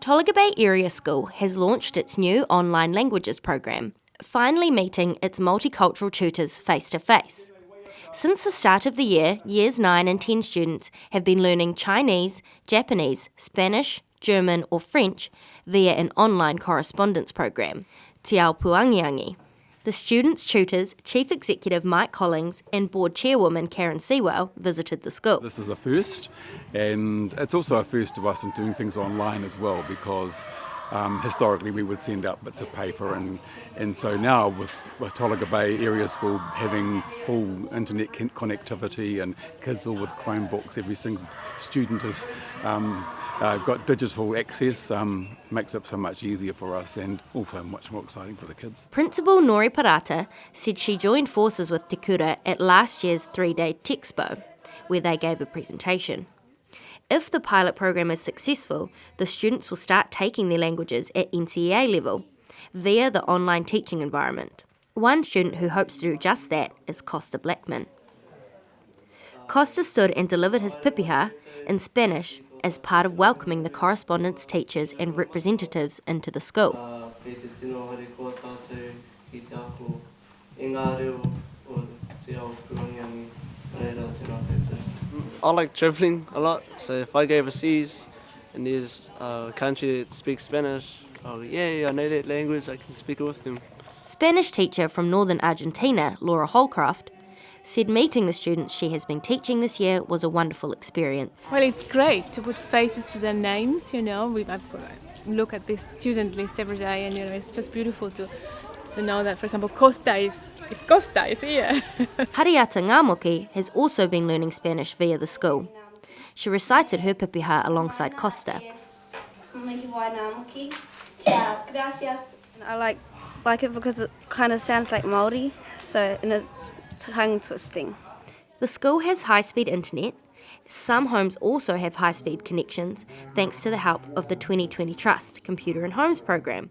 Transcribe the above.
TOLAGA Bay Area School has launched its new online languages program, finally meeting its multicultural tutors face-to-face. Since the start of the year, Years 9 and 10 students have been learning Chinese, Japanese, Spanish, German or French via an online correspondence program, Te Aopuangiangi. The students' tutors, Chief Executive Mike Hollings and Board Chairwoman Karen Sewell visited the school. This is a first, and it's also a first to us in doing things online as well, because historically we would send out bits of paper, and so now with TOLAGA Bay Area School having full internet connectivity and kids all with Chromebooks, every single student has got digital access, makes it so much easier for us and also much more exciting for the kids. Principal Nori Parata said she joined forces with Te Kura at last year's 3-day techxpo, where they gave a presentation. If the pilot program is successful, the students will start taking their languages at NCEA level via the online teaching environment. One student who hopes to do just that is Costa Blackman. Costa stood and delivered his pipiha in Spanish as part of welcoming the correspondence teachers and representatives into the school. I like travelling a lot, so if I go overseas and there's a country that speaks Spanish, I know that language, I can speak it with them. Spanish teacher from northern Argentina, Laura Holcroft, said meeting the students she has been teaching this year was a wonderful experience. Well, it's great to put faces to their names, I've got to look at this student list every day, and it's just beautiful to know that, for example, Costa is here. Hariata Ngamoki has also been learning Spanish via the school. She recited her pipiha alongside Costa. I like it because it kind of sounds like Maori, and it's tongue twisting. The school has high-speed internet. Some homes also have high-speed connections thanks to the help of the 2020 Trust Computer and Homes program.